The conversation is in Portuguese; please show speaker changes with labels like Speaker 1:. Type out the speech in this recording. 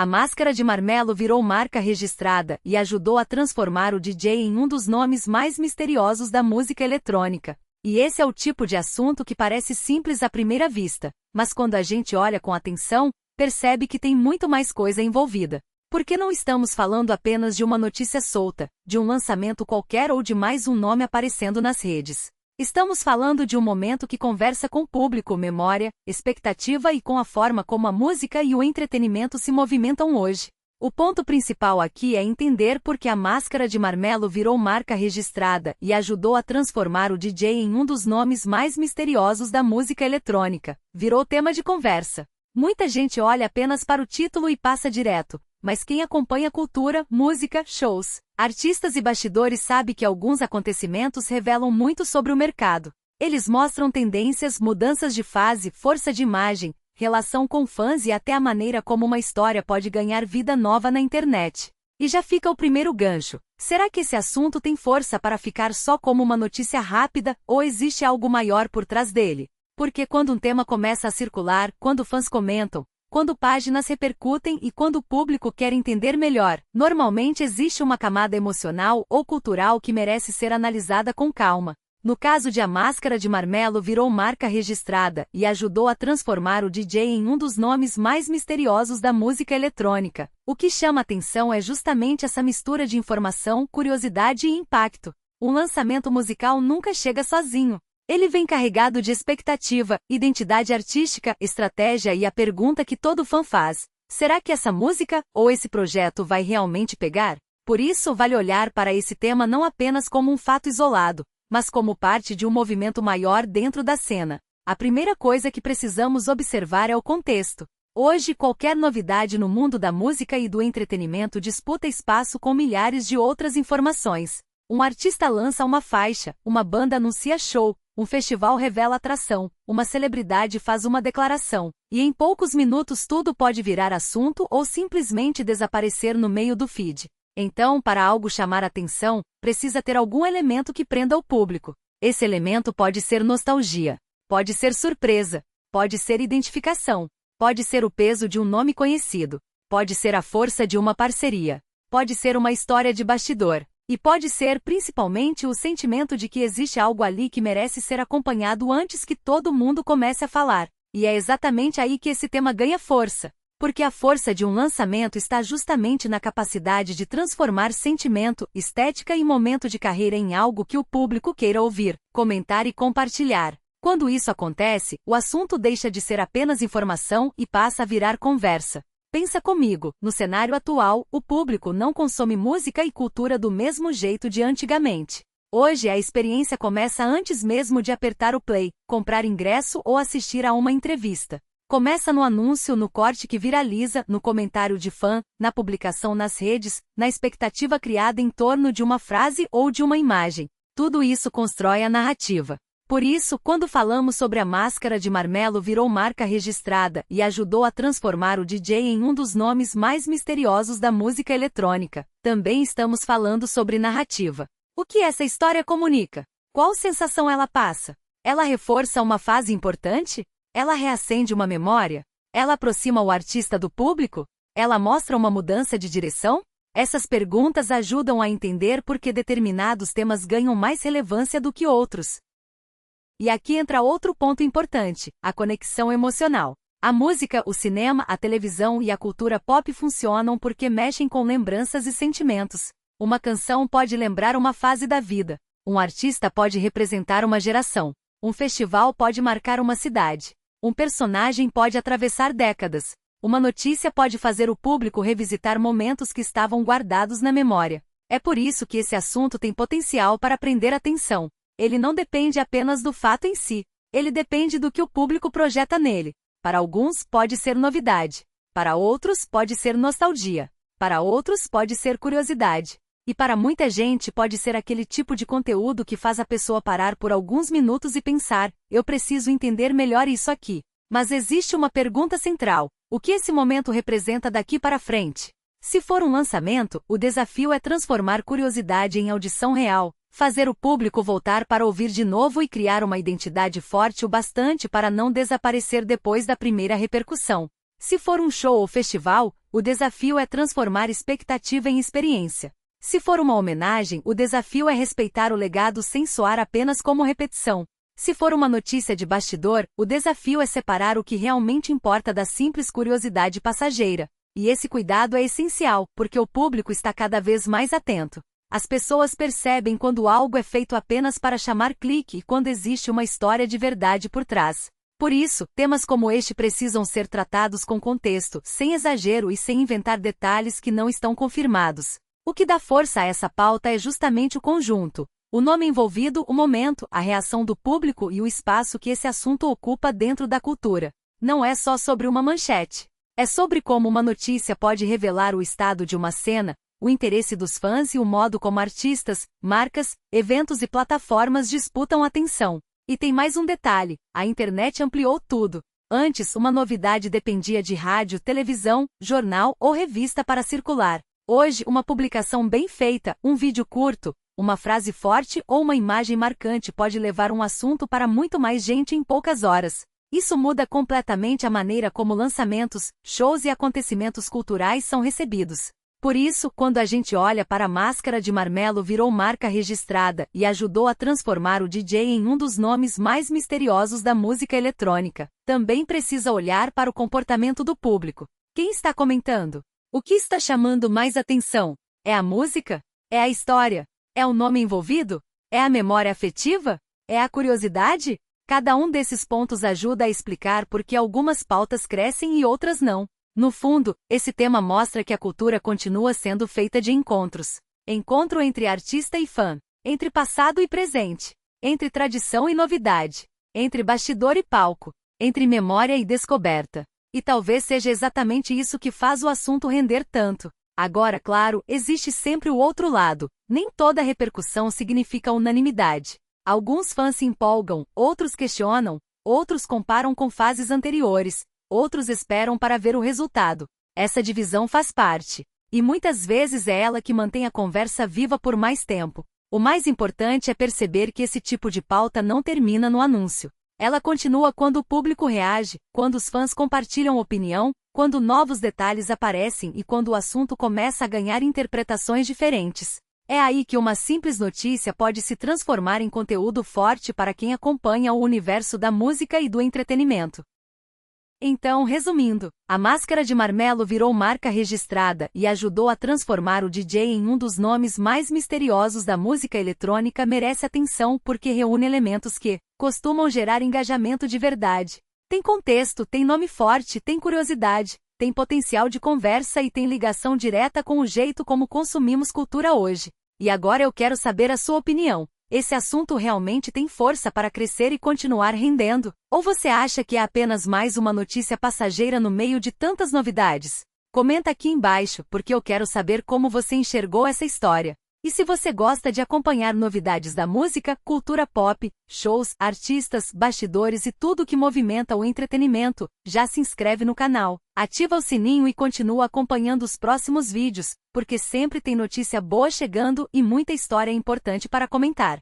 Speaker 1: A Máscara de Marmelo virou marca registrada e ajudou a transformar o DJ em um dos nomes mais misteriosos da música eletrônica. E esse é o tipo de assunto que parece simples à primeira vista, mas quando a gente olha com atenção, percebe que tem muito mais coisa envolvida. Porque não estamos falando apenas de uma notícia solta, de um lançamento qualquer ou de mais um nome aparecendo nas redes. Estamos falando de um momento que conversa com o público, memória, expectativa e com a forma como a música e o entretenimento se movimentam hoje. O ponto principal aqui é entender por que a Máscara de Marmelo virou marca registrada e ajudou a transformar o DJ em um dos nomes mais misteriosos da música eletrônica. Virou tema de conversa. Muita gente olha apenas para o título e passa direto, mas quem acompanha cultura, música, shows, artistas e bastidores sabe que alguns acontecimentos revelam muito sobre o mercado. Eles mostram tendências, mudanças de fase, força de imagem, relação com fãs e até a maneira como uma história pode ganhar vida nova na internet. E já fica o primeiro gancho. Será que esse assunto tem força para ficar só como uma notícia rápida ou existe algo maior por trás dele? Porque quando um tema começa a circular, quando fãs comentam, quando páginas repercutem e quando o público quer entender melhor, normalmente existe uma camada emocional ou cultural que merece ser analisada com calma. No caso de A Máscara de Marmelo virou marca registrada e ajudou a transformar o DJ em um dos nomes mais misteriosos da música eletrônica. O que chama atenção é justamente essa mistura de informação, curiosidade e impacto. Um lançamento musical nunca chega sozinho. Ele vem carregado de expectativa, identidade artística, estratégia e a pergunta que todo fã faz: será que essa música ou esse projeto vai realmente pegar? Por isso vale olhar para esse tema não apenas como um fato isolado, mas como parte de um movimento maior dentro da cena. A primeira coisa que precisamos observar é o contexto. Hoje qualquer novidade no mundo da música e do entretenimento disputa espaço com milhares de outras informações. Um artista lança uma faixa, uma banda anuncia show, um festival revela atração, uma celebridade faz uma declaração, e em poucos minutos tudo pode virar assunto ou simplesmente desaparecer no meio do feed. Então, para algo chamar atenção, precisa ter algum elemento que prenda o público. Esse elemento pode ser nostalgia, pode ser surpresa, pode ser identificação, pode ser o peso de um nome conhecido, pode ser a força de uma parceria, pode ser uma história de bastidor. E pode ser, principalmente, o sentimento de que existe algo ali que merece ser acompanhado antes que todo mundo comece a falar. E é exatamente aí que esse tema ganha força. Porque a força de um lançamento está justamente na capacidade de transformar sentimento, estética e momento de carreira em algo que o público queira ouvir, comentar e compartilhar. Quando isso acontece, o assunto deixa de ser apenas informação e passa a virar conversa. Pensa comigo, no cenário atual, o público não consome música e cultura do mesmo jeito de antigamente. Hoje a experiência começa antes mesmo de apertar o play, comprar ingresso ou assistir a uma entrevista. Começa no anúncio, no corte que viraliza, no comentário de fã, na publicação nas redes, na expectativa criada em torno de uma frase ou de uma imagem. Tudo isso constrói a narrativa. Por isso, quando falamos sobre A Máscara de Marmelo virou marca registrada e ajudou a transformar o DJ em um dos nomes mais misteriosos da música eletrônica, também estamos falando sobre narrativa. O que essa história comunica? Qual sensação ela passa? Ela reforça uma fase importante? Ela reacende uma memória? Ela aproxima o artista do público? Ela mostra uma mudança de direção? Essas perguntas ajudam a entender por que determinados temas ganham mais relevância do que outros. E aqui entra outro ponto importante, a conexão emocional. A música, o cinema, a televisão e a cultura pop funcionam porque mexem com lembranças e sentimentos. Uma canção pode lembrar uma fase da vida. Um artista pode representar uma geração. Um festival pode marcar uma cidade. Um personagem pode atravessar décadas. Uma notícia pode fazer o público revisitar momentos que estavam guardados na memória. É por isso que esse assunto tem potencial para prender atenção. Ele não depende apenas do fato em si. Ele depende do que o público projeta nele. Para alguns, pode ser novidade. Para outros, pode ser nostalgia. Para outros, pode ser curiosidade. E para muita gente, pode ser aquele tipo de conteúdo que faz a pessoa parar por alguns minutos e pensar: eu preciso entender melhor isso aqui. Mas existe uma pergunta central: o que esse momento representa daqui para frente? Se for um lançamento, o desafio é transformar curiosidade em audição real. Fazer o público voltar para ouvir de novo e criar uma identidade forte o bastante para não desaparecer depois da primeira repercussão. Se for um show ou festival, o desafio é transformar expectativa em experiência. Se for uma homenagem, o desafio é respeitar o legado sem soar apenas como repetição. Se for uma notícia de bastidor, o desafio é separar o que realmente importa da simples curiosidade passageira. E esse cuidado é essencial, porque o público está cada vez mais atento. As pessoas percebem quando algo é feito apenas para chamar clique e quando existe uma história de verdade por trás. Por isso, temas como este precisam ser tratados com contexto, sem exagero e sem inventar detalhes que não estão confirmados. O que dá força a essa pauta é justamente o conjunto. O nome envolvido, o momento, a reação do público e o espaço que esse assunto ocupa dentro da cultura. Não é só sobre uma manchete. É sobre como uma notícia pode revelar o estado de uma cena, o interesse dos fãs e o modo como artistas, marcas, eventos e plataformas disputam atenção. E tem mais um detalhe: a internet ampliou tudo. Antes, uma novidade dependia de rádio, televisão, jornal ou revista para circular. Hoje, uma publicação bem feita, um vídeo curto, uma frase forte ou uma imagem marcante pode levar um assunto para muito mais gente em poucas horas. Isso muda completamente a maneira como lançamentos, shows e acontecimentos culturais são recebidos. Por isso, quando a gente olha para a Máscara de Marmelo virou marca registrada e ajudou a transformar o DJ em um dos nomes mais misteriosos da música eletrônica, também precisa olhar para o comportamento do público. Quem está comentando? O que está chamando mais atenção? É a música? É a história? É o nome envolvido? É a memória afetiva? É a curiosidade? Cada um desses pontos ajuda a explicar por que algumas pautas crescem e outras não. No fundo, esse tema mostra que a cultura continua sendo feita de encontros. Encontro entre artista e fã, entre passado e presente, entre tradição e novidade, entre bastidor e palco, entre memória e descoberta. E talvez seja exatamente isso que faz o assunto render tanto. Agora, claro, existe sempre o outro lado. Nem toda repercussão significa unanimidade. Alguns fãs se empolgam, outros questionam, outros comparam com fases anteriores, outros esperam para ver o resultado. Essa divisão faz parte. E muitas vezes é ela que mantém a conversa viva por mais tempo. O mais importante é perceber que esse tipo de pauta não termina no anúncio. Ela continua quando o público reage, quando os fãs compartilham opinião, quando novos detalhes aparecem e quando o assunto começa a ganhar interpretações diferentes. É aí que uma simples notícia pode se transformar em conteúdo forte para quem acompanha o universo da música e do entretenimento. Então, resumindo, a Máscara de Marmelo virou marca registrada e ajudou a transformar o DJ em um dos nomes mais misteriosos da música eletrônica. Merece atenção porque reúne elementos que costumam gerar engajamento de verdade. Tem contexto, tem nome forte, tem curiosidade, tem potencial de conversa e tem ligação direta com o jeito como consumimos cultura hoje. E agora eu quero saber a sua opinião. Esse assunto realmente tem força para crescer e continuar rendendo? Ou você acha que é apenas mais uma notícia passageira no meio de tantas novidades? Comenta aqui embaixo, porque eu quero saber como você enxergou essa história. E se você gosta de acompanhar novidades da música, cultura pop, shows, artistas, bastidores e tudo que movimenta o entretenimento, já se inscreve no canal, ativa o sininho e continua acompanhando os próximos vídeos, porque sempre tem notícia boa chegando e muita história importante para comentar.